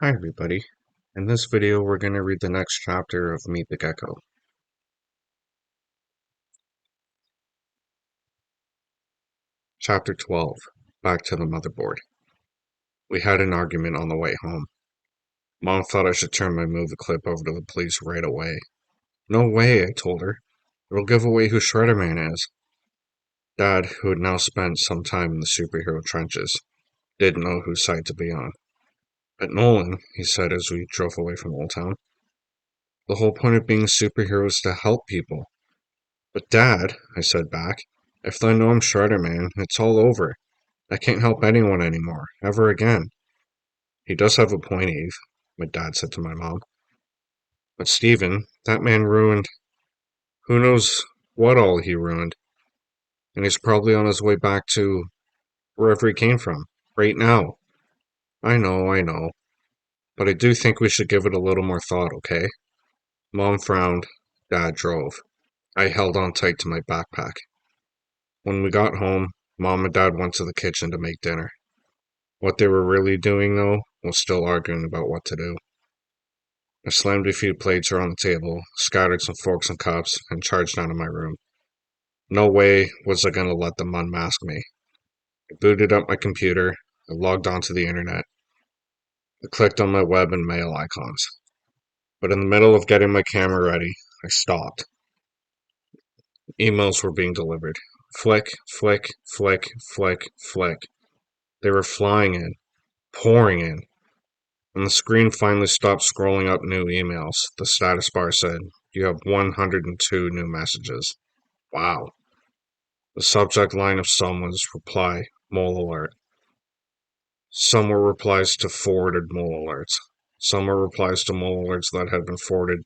Hi everybody. In this video we're going to read the next chapter of Meet the Gecko. Chapter 12. Back to the motherboard. We had an argument on the way home. Mom thought I should turn my movie clip over to the police right away. No way, I told her. It'll give away who Shredderman is. Dad, who had now spent some time in the superhero trenches, didn't know whose side to be on. But Nolan, he said as we drove away from Old Town, the whole point of being a superhero is to help people. But Dad, I said back, if they know I'm Shredderman, it's all over. I can't help anyone anymore, ever again. He does have a point, Eve, my dad said to my mom. But Stephen, that man ruined... Who knows what all he ruined. And he's probably on his way back to wherever he came from, right now. I know. But I do think we should give it a little more thought, okay? Mom frowned. Dad drove. I held on tight to my backpack. When we got home, Mom and Dad went to the kitchen to make dinner. What they were really doing, though, was still arguing about what to do. I slammed a few plates around the table, scattered some forks and cups, and charged out of my room. No way was I going to let them unmask me. I booted up my computer, I logged onto the internet. I clicked on my web and mail icons. But in the middle of getting my camera ready, I stopped. Emails were being delivered. Flick, flick, flick, flick, flick. They were flying in, pouring in. When the screen finally stopped scrolling up new emails, the status bar said, "You have 102 new messages." Wow. The subject line of some was reply, mole alert. Some were replies to forwarded mole alerts. Some were replies to mole alerts that had been forwarded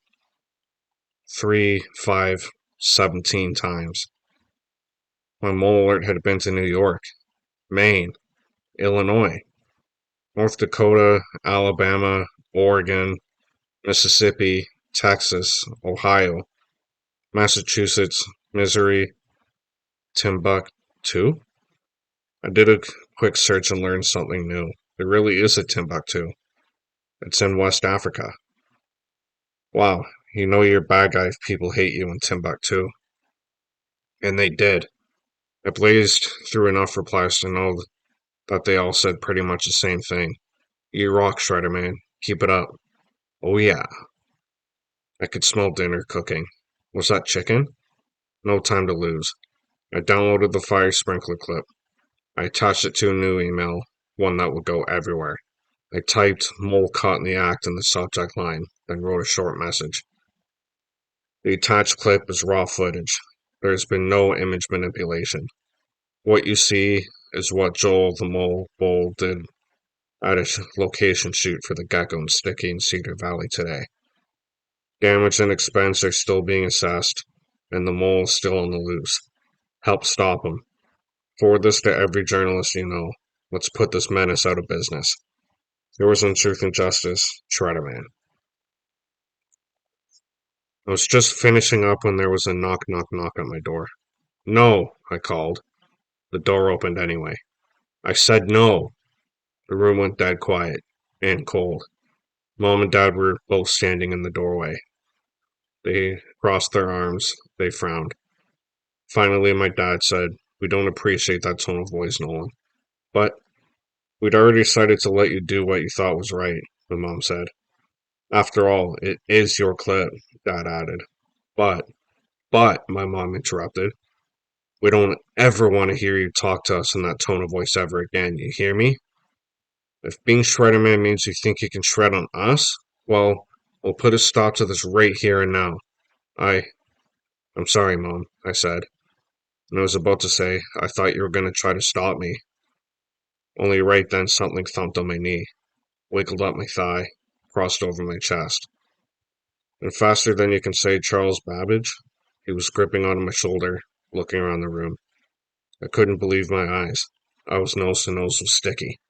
3, 5, 17 times. My mole alert had been to New York, Maine, Illinois, North Dakota, Alabama, Oregon, Mississippi, Texas, Ohio, Massachusetts, Missouri, Timbuktu? I did a quick search and learned something new. There really is a Timbuktu. It's in West Africa. Wow, you know you're a bad guy if people hate you in Timbuktu. And they did. I blazed through enough replies to know that they all said pretty much the same thing. You rock, Shredderman. Keep it up. Oh yeah. I could smell dinner cooking. Was that chicken? No time to lose. I downloaded the fire sprinkler clip. I attached it to a new email, one that would go everywhere. I typed "mole caught in the act" in the subject line, then wrote a short message. The attached clip is raw footage. There has been no image manipulation. What you see is what Joel the Mole Bull did at a location shoot for the Gecko and Sticky in Cedar Valley today. Damage and expense are still being assessed, and the mole is still on the loose. Help stop him. Forward this to every journalist you know. Let's put this menace out of business. Yours in truth and justice, Shredderman. I was just finishing up when there was a knock at my door. No, I called. The door opened anyway. I said no. The room went dead quiet and cold. Mom and Dad were both standing in the doorway. They crossed their arms. They frowned. Finally, my dad said, "We don't appreciate that tone of voice, Nolan. But we'd already decided to let you do what you thought was right," my mom said. "After all, it is your clip," Dad added. But, my mom interrupted, "we don't ever want to hear you talk to us in that tone of voice ever again, you hear me? If being Shredderman means you think you can shred on us, well, we'll put a stop to this right here and now. I'm sorry, Mom," I said. And I was about to say, "I thought you were going to try to stop me." Only right then something thumped on my knee, wiggled up my thigh, crossed over my chest. And faster than you can say Charles Babbage, he was gripping onto my shoulder, looking around the room. I couldn't believe my eyes. I was nose to nose with Sticky.